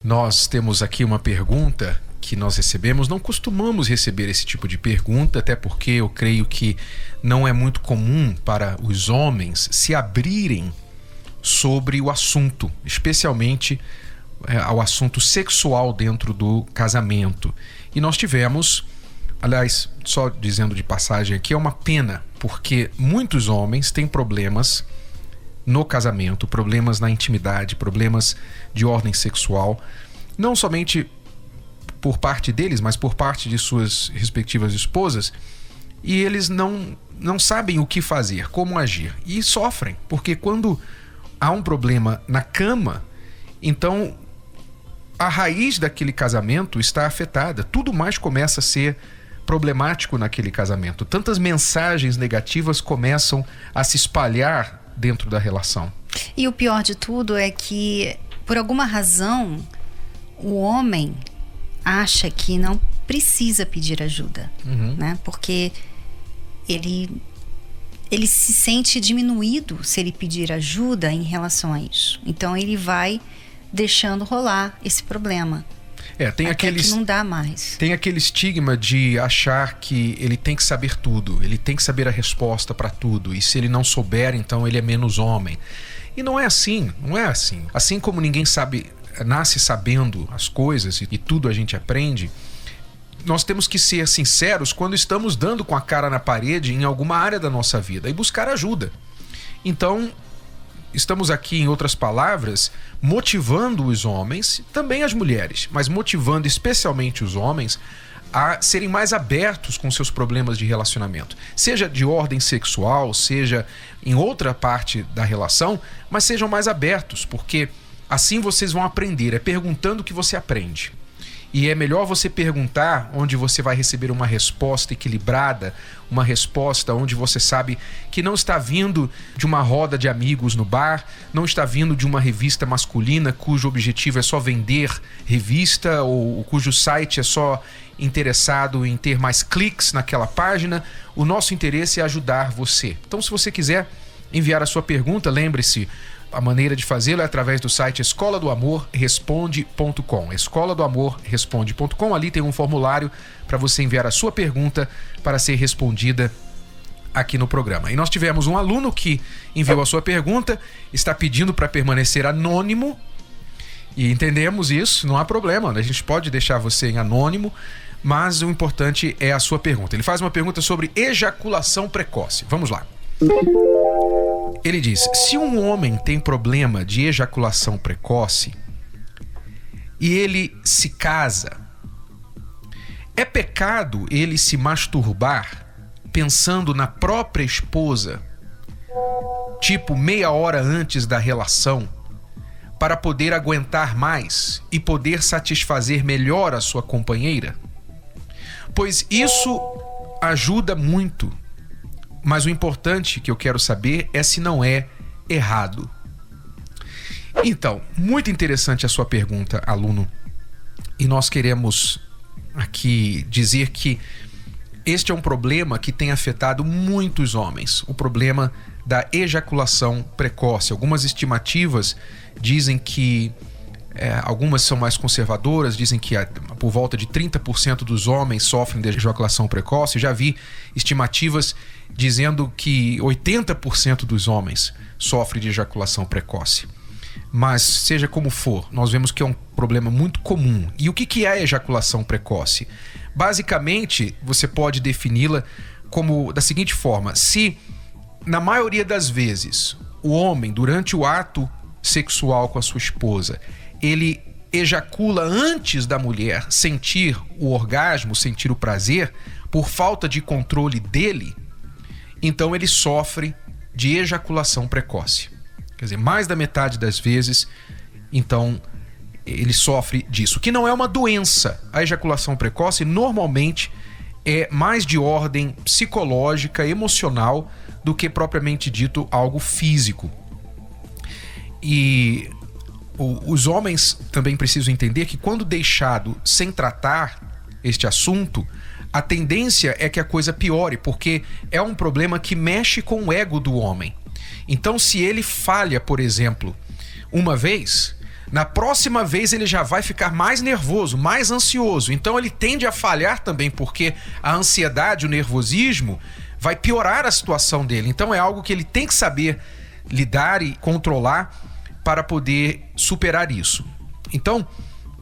Nós temos aqui uma pergunta que nós recebemos. Não costumamos receber esse tipo de pergunta, até porque eu creio que não é muito comum para os homens se abrirem sobre o assunto, especialmente ao assunto sexual dentro do casamento. E nós tivemos, aliás, só dizendo de passagem aqui, é uma pena, porque muitos homens têm problemas no casamento, problemas na intimidade, problemas de ordem sexual, não somente por parte deles, mas por parte de suas respectivas esposas, e eles não sabem o que fazer, como agir, e sofrem, porque quando há um problema na cama, então a raiz daquele casamento está afetada, tudo mais começa a ser problemático naquele casamento, tantas mensagens negativas começam a se espalhar dentro da relação. E o pior de tudo é que, por alguma razão, o homem acha que não precisa pedir ajuda, né? Porque ele se sente diminuído se ele pedir ajuda em relação a isso. Então ele vai deixando rolar esse problema. Tem aquele que não dá mais. Tem aquele estigma de achar que ele tem que saber tudo, ele tem que saber a resposta para tudo, e se ele não souber, então ele é menos homem. E não é assim, não é assim. Assim como ninguém nasce sabendo as coisas e tudo a gente aprende, nós temos que ser sinceros quando estamos dando com a cara na parede em alguma área da nossa vida e buscar ajuda. Então, estamos aqui, em outras palavras, motivando os homens, também as mulheres, mas motivando especialmente os homens a serem mais abertos com seus problemas de relacionamento, seja de ordem sexual, seja em outra parte da relação, mas sejam mais abertos, porque assim vocês vão aprender, é perguntando que você aprende. E é melhor você perguntar onde você vai receber uma resposta equilibrada, uma resposta onde você sabe que não está vindo de uma roda de amigos no bar, não está vindo de uma revista masculina cujo objetivo é só vender revista ou cujo site é só interessado em ter mais cliques naquela página. O nosso interesse é ajudar você. Então, se você quiser enviar a sua pergunta, lembre-se, a maneira de fazê-lo é através do site escoladoamorresponde.com. escoladoamorresponde.com. Ali tem um formulário para você enviar a sua pergunta para ser respondida aqui no programa. E nós tivemos um aluno que enviou a sua pergunta, está pedindo para permanecer anônimo, e entendemos isso, não há problema, a gente pode deixar você em anônimo, mas o importante é a sua pergunta. Ele faz uma pergunta sobre ejaculação precoce. Vamos lá. Ele diz: se um homem tem problema de ejaculação precoce e ele se casa, é pecado ele se masturbar pensando na própria esposa, tipo meia hora antes da relação, para poder aguentar mais e poder satisfazer melhor a sua companheira? Pois isso ajuda muito. Mas o importante que eu quero saber é se não é errado. Então, muito interessante a sua pergunta, aluno. E nós queremos aqui dizer que este é um problema que tem afetado muitos homens. O problema da ejaculação precoce. Algumas estimativas dizem que algumas são mais conservadoras, dizem que por volta de 30% dos homens sofrem de ejaculação precoce. Já vi estimativas dizendo que 80% dos homens sofrem de ejaculação precoce. Mas, seja como for, nós vemos que é um problema muito comum. E o que é a ejaculação precoce? Basicamente, você pode defini-la como da seguinte forma: se, na maioria das vezes, o homem, durante o ato sexual com a sua esposa, ele ejacula antes da mulher sentir o orgasmo, sentir o prazer, por falta de controle dele, então ele sofre de ejaculação precoce. Quer dizer, mais da metade das vezes, então, ele sofre disso, que não é uma doença. A ejaculação precoce normalmente é mais de ordem psicológica, emocional, do que propriamente dito algo físico. E os homens também precisam entender que quando deixado sem tratar este assunto, a tendência é que a coisa piore, porque é um problema que mexe com o ego do homem. Então, se ele falha, por exemplo, uma vez, Na próxima vez ele já vai ficar mais nervoso, mais ansioso. Então ele tende a falhar também, porque a ansiedade, o nervosismo vai piorar a situação dele. Então é algo que ele tem que saber lidar e controlar para poder superar isso. Então,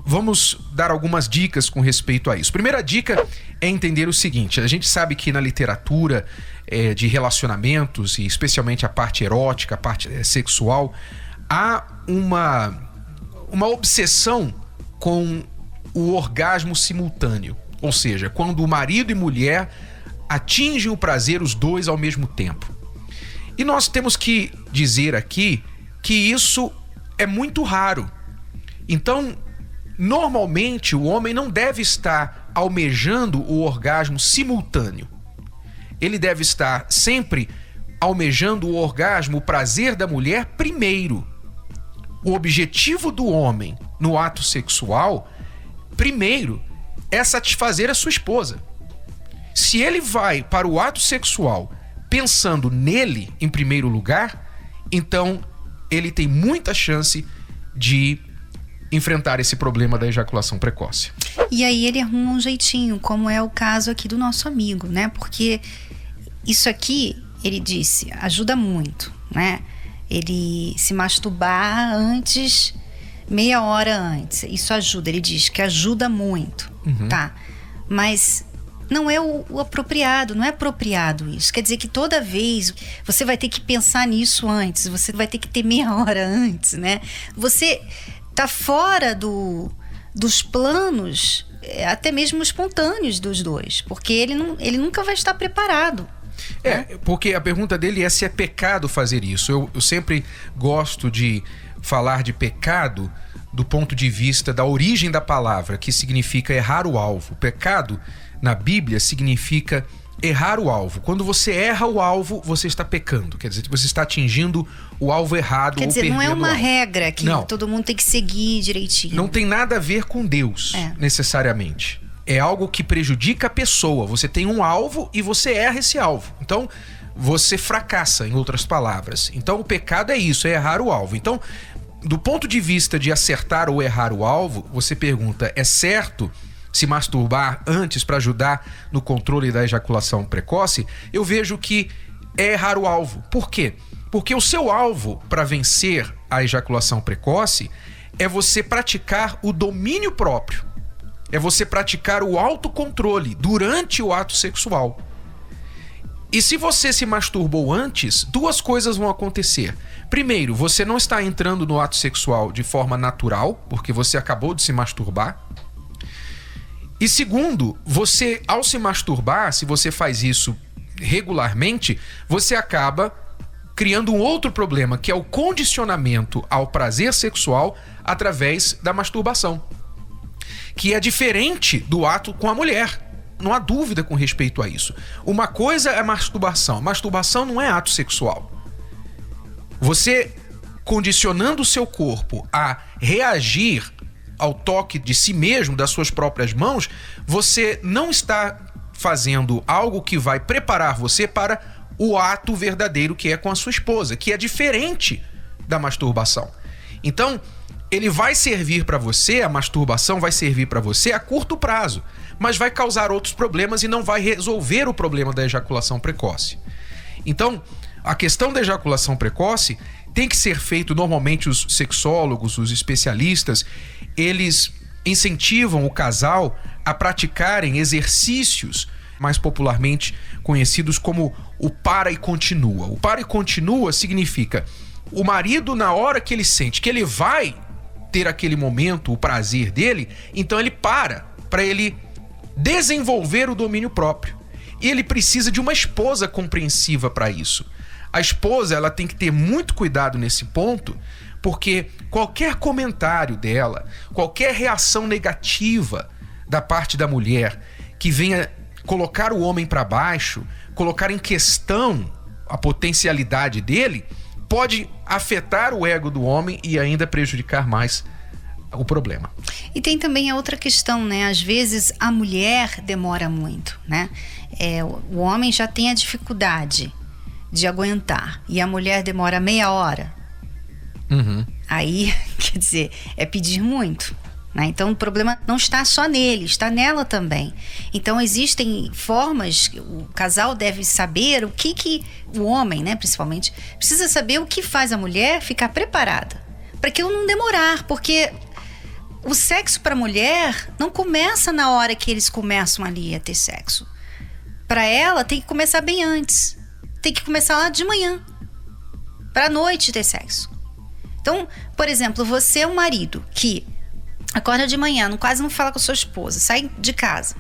vamos dar algumas dicas com respeito a isso. Primeira dica é entender o seguinte: a gente sabe que na literatura de relacionamentos, e especialmente a parte erótica, a parte sexual, há uma obsessão com o orgasmo simultâneo. Ou seja, quando o marido e mulher atingem o prazer os dois ao mesmo tempo. E nós temos que dizer aqui que isso é muito raro. Então, normalmente o homem não deve estar almejando o orgasmo simultâneo. Ele deve estar sempre almejando o orgasmo, o prazer da mulher primeiro. O objetivo do homem no ato sexual, primeiro, é satisfazer a sua esposa. Se ele vai para o ato sexual pensando nele em primeiro lugar, então ele tem muita chance de enfrentar esse problema da ejaculação precoce. E aí ele arruma um jeitinho, como é o caso aqui do nosso amigo, né? Porque isso aqui, ele disse, ajuda muito, né? Ele se masturbar antes, meia hora antes. Isso ajuda, ele diz que ajuda muito, tá? Mas não é o apropriado, não é apropriado isso. Quer dizer que toda vez você vai ter que pensar nisso antes, você vai ter que ter meia hora antes, né? Você tá fora dos planos, até mesmo espontâneos dos dois, porque ele nunca vai estar preparado. Porque a pergunta dele é se é pecado fazer isso. Eu sempre gosto de falar de pecado do ponto de vista da origem da palavra, que significa errar o alvo. Pecado, na Bíblia, significa errar o alvo. Quando você erra o alvo, você está pecando. Quer dizer, que você está atingindo o alvo errado. Quer dizer, não é uma regra que todo mundo tem que seguir direitinho. Não tem nada a ver com Deus, necessariamente. É algo que prejudica a pessoa. Você tem um alvo e você erra esse alvo. Então, você fracassa, em outras palavras. Então, o pecado é isso, é errar o alvo. Então, do ponto de vista de acertar ou errar o alvo, você pergunta, é certo se masturbar antes para ajudar no controle da ejaculação precoce? Eu vejo que é errar o alvo. Por quê? Porque o seu alvo para vencer a ejaculação precoce é você praticar o domínio próprio. É você praticar o autocontrole durante o ato sexual. E se você se masturbou antes, duas coisas vão acontecer. Primeiro, você não está entrando no ato sexual de forma natural, porque você acabou de se masturbar. E segundo, você, ao se masturbar, se você faz isso regularmente, você acaba criando um outro problema, que é o condicionamento ao prazer sexual através da masturbação, que é diferente do ato com a mulher. Não há dúvida com respeito a isso. Uma coisa é masturbação. Masturbação não é ato sexual. Você condicionando o seu corpo a reagir ao toque de si mesmo, das suas próprias mãos, você não está fazendo algo que vai preparar você para o ato verdadeiro, que é com a sua esposa, que é diferente da masturbação. Então, ele vai servir para você, a masturbação vai servir para você a curto prazo, mas vai causar outros problemas e não vai resolver o problema da ejaculação precoce. Então, a questão da ejaculação precoce tem que ser feito, normalmente os sexólogos, os especialistas, eles incentivam o casal a praticarem exercícios mais popularmente conhecidos como o para e continua. O para e continua significa o marido, na hora que ele sente que ele vai ter aquele momento, o prazer dele, então ele para ele desenvolver o domínio próprio. E ele precisa de uma esposa compreensiva para isso. A esposa, ela tem que ter muito cuidado nesse ponto, porque qualquer comentário dela, qualquer reação negativa da parte da mulher que venha colocar o homem para baixo, colocar em questão a potencialidade dele, pode afetar o ego do homem e ainda prejudicar mais o problema. E tem também a outra questão, né? Às vezes a mulher demora muito, né? O homem já tem a dificuldade de aguentar e a mulher demora meia hora. aí, quer dizer, é pedir muito, né? Então o problema não está só nele, está nela também. Então existem formas, o casal deve saber o que o homem, né, principalmente, precisa saber o que faz a mulher ficar preparada para aquilo não demorar, porque o sexo para a mulher não começa na hora que eles começam ali a ter sexo. Para ela tem que começar bem antes, tem que começar lá de manhã, para a noite ter sexo. Então, por exemplo, você é um marido que acorda de manhã, quase não fala com a sua esposa, sai de casa,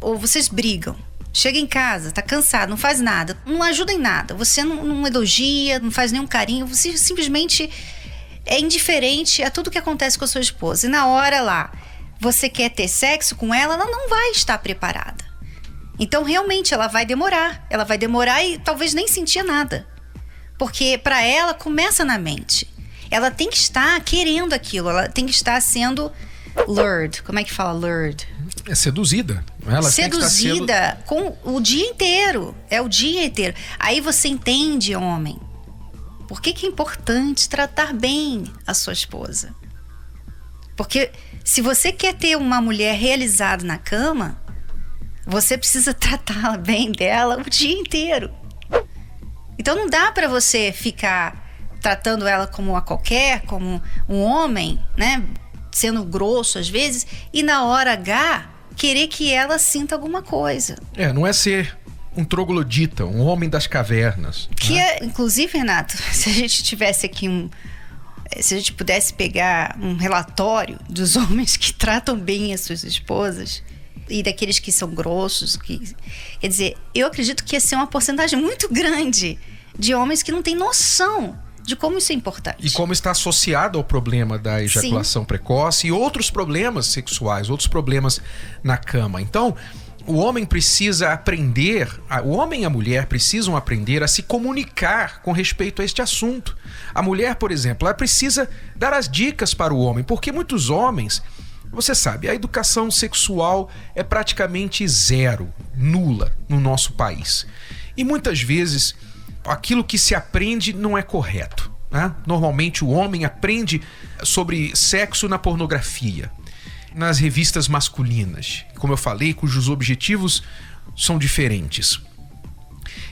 ou vocês brigam, chega em casa, tá cansado, não faz nada, não ajuda em nada, você não elogia, não faz nenhum carinho, você simplesmente é indiferente a tudo que acontece com a sua esposa. E na hora lá, você quer ter sexo com ela, ela não vai estar preparada. Então, realmente, ela vai demorar e talvez nem sentir nada. Porque para ela começa na mente. Ela tem que estar querendo aquilo, ela tem que estar sendo lured. Como é que fala lured? É seduzida. Ela seduzida com o dia inteiro. É o dia inteiro. Aí você entende, homem, por que é importante tratar bem a sua esposa. Porque se você quer ter uma mulher realizada na cama, você precisa tratá-la bem dela o dia inteiro. Então não dá para você ficar tratando ela como a qualquer, como um homem, né? Sendo grosso às vezes, e na hora H querer que ela sinta alguma coisa. Não é ser um troglodita, um homem das cavernas. Que é, inclusive, Renato, se a gente tivesse aqui se a gente pudesse pegar um relatório dos homens que tratam bem as suas esposas e daqueles que são grossos, quer dizer, eu acredito que ia ser uma porcentagem muito grande de homens que não têm noção de como isso é importante. E como está associado ao problema da ejaculação precoce e outros problemas sexuais, outros problemas na cama. Então, o homem precisa aprender, o homem e a mulher precisam aprender a se comunicar com respeito a este assunto. A mulher, por exemplo, ela precisa dar as dicas para o homem, porque muitos homens, você sabe, a educação sexual é praticamente zero, nula no nosso país. E muitas vezes aquilo que se aprende não é correto, né? Normalmente o homem aprende sobre sexo na pornografia, nas revistas masculinas, como eu falei, cujos objetivos são diferentes.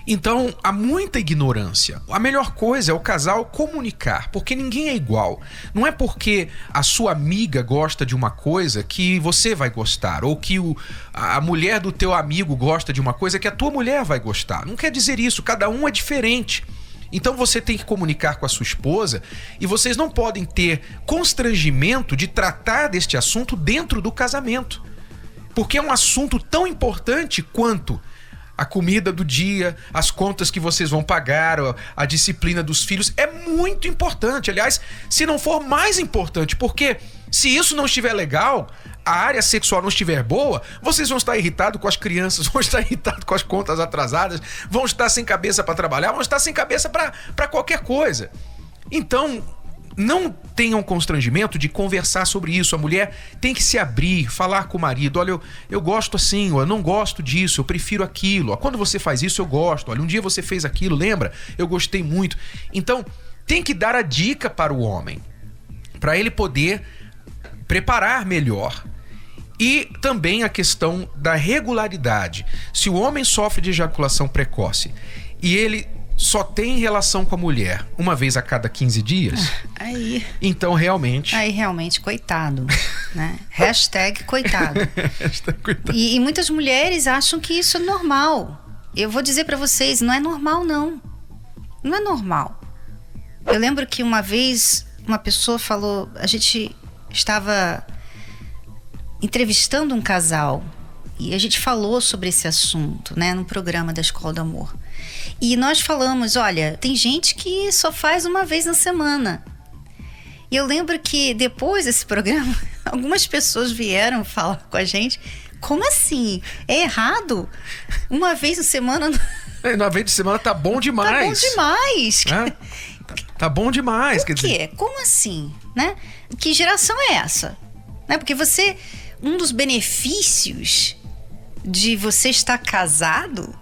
Então, há muita ignorância. A melhor coisa é o casal comunicar, porque ninguém é igual. Não é porque a sua amiga gosta de uma coisa que você vai gostar, ou que a mulher do teu amigo gosta de uma coisa que a tua mulher vai gostar. Não quer dizer isso, cada um é diferente. Então você tem que comunicar com a sua esposa e vocês não podem ter constrangimento de tratar deste assunto dentro do casamento. Porque é um assunto tão importante quanto a comida do dia, as contas que vocês vão pagar, a disciplina dos filhos. É muito importante. Aliás, se não for mais importante, porque se isso não estiver legal, a área sexual não estiver boa, vocês vão estar irritados com as crianças, vão estar irritados com as contas atrasadas, vão estar sem cabeça para trabalhar, vão estar sem cabeça para qualquer coisa. Então, não tenham constrangimento de conversar sobre isso. A mulher tem que se abrir, falar com o marido. Olha, eu gosto assim, ou eu não gosto disso, eu prefiro aquilo. Quando você faz isso, eu gosto. Olha, um dia você fez aquilo, lembra? Eu gostei muito. Então, tem que dar a dica para o homem, para ele poder preparar melhor. E também a questão da regularidade. Se o homem sofre de ejaculação precoce e ele só tem relação com a mulher uma vez a cada 15 dias, então realmente... Aí realmente, coitado, né? Hashtag coitado. Hashtag coitado. E muitas mulheres acham que isso é normal. Eu vou dizer pra vocês, não é normal não. Não é normal. Eu lembro que uma vez uma pessoa falou, a gente estava entrevistando um casal e a gente falou sobre esse assunto, né, no programa da Escola do Amor. E nós falamos, olha, tem gente que só faz uma vez na semana. E eu lembro que depois desse programa, algumas pessoas vieram falar com a gente, como assim? É errado? Uma vez na semana... Uma vez de semana tá bom demais. Tá bom demais. Tá bom demais. Por quê? Como assim? Né? Que geração é essa? Né? Porque você... Um dos benefícios de você estar casado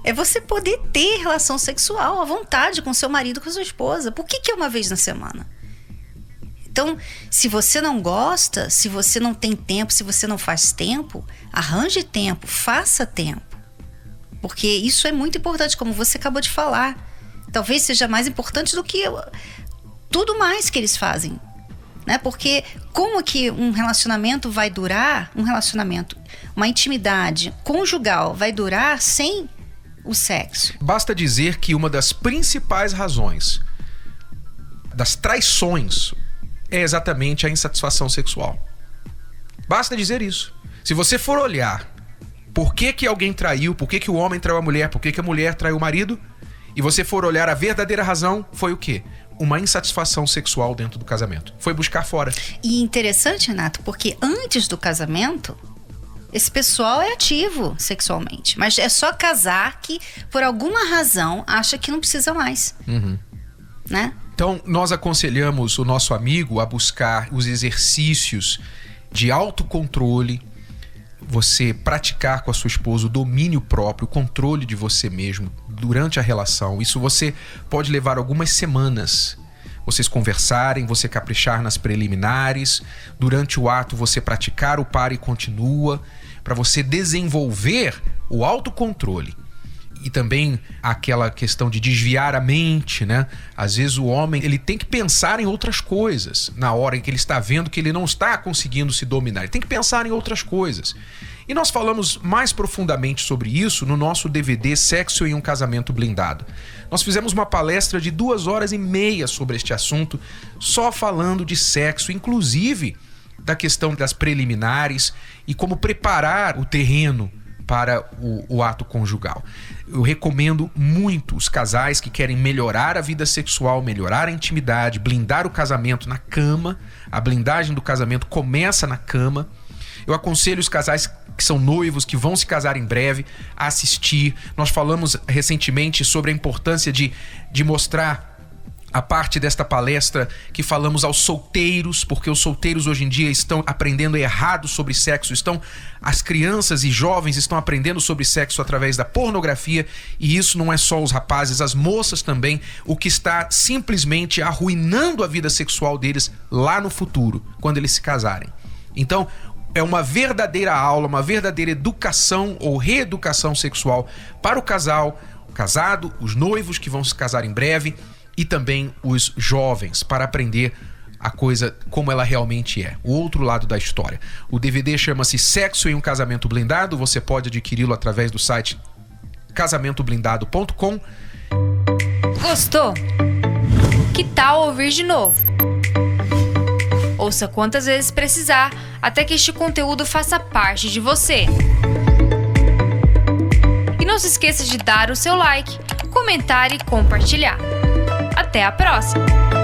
é você poder ter relação sexual à vontade com seu marido, com sua esposa. Por que é uma vez na semana? Então, se você não gosta, se você não tem tempo, se você não faz tempo, arranje tempo, faça tempo. Porque isso é muito importante, como você acabou de falar. Talvez seja mais importante do que tudo mais que eles fazem. Né? Porque como que um relacionamento vai durar, uma intimidade conjugal vai durar sem o sexo? Basta dizer que uma das principais razões das traições é exatamente a insatisfação sexual. Basta dizer isso. Se você for olhar por que alguém traiu, por que o homem traiu a mulher, por que a mulher traiu o marido, e você for olhar a verdadeira razão, foi o quê? Uma insatisfação sexual dentro do casamento. Foi buscar fora. E interessante, Renato, porque antes do casamento, esse pessoal é ativo sexualmente. Mas é só casar que, por alguma razão, acha que não precisa mais. Né? Então, nós aconselhamos o nosso amigo a buscar os exercícios de autocontrole, você praticar com a sua esposa o domínio próprio, o controle de você mesmo durante a relação. Isso você pode levar algumas semanas. Vocês conversarem, você caprichar nas preliminares, durante o ato você praticar o para e continua, para você desenvolver o autocontrole. E também aquela questão de desviar a mente, né? Às vezes o homem ele tem que pensar em outras coisas na hora em que ele está vendo que ele não está conseguindo se dominar. Ele tem que pensar em outras coisas. E nós falamos mais profundamente sobre isso no nosso DVD Sexo em um Casamento Blindado. Nós fizemos uma palestra de 2h30 sobre este assunto, só falando de sexo, inclusive da questão das preliminares e como preparar o terreno para o ato conjugal. Eu recomendo muito os casais que querem melhorar a vida sexual, melhorar a intimidade, blindar o casamento na cama. A blindagem do casamento começa na cama. Eu aconselho os casais que são noivos, que vão se casar em breve, a assistir. Nós falamos recentemente sobre a importância de mostrar a parte desta palestra que falamos aos solteiros, porque os solteiros hoje em dia estão aprendendo errado sobre sexo, as crianças e jovens estão aprendendo sobre sexo através da pornografia, e isso não é só os rapazes, as moças também, o que está simplesmente arruinando a vida sexual deles lá no futuro, quando eles se casarem. Então, é uma verdadeira aula, uma verdadeira educação ou reeducação sexual para o casal, o casado, os noivos que vão se casar em breve, e também os jovens, para aprender a coisa como ela realmente é, o outro lado da história. O DVD chama-se Sexo em um Casamento Blindado, você pode adquiri-lo através do site casamentoblindado.com. Gostou? Que tal ouvir de novo? Ouça quantas vezes precisar, até que este conteúdo faça parte de você. E não se esqueça de dar o seu like, comentar e compartilhar. Até a próxima!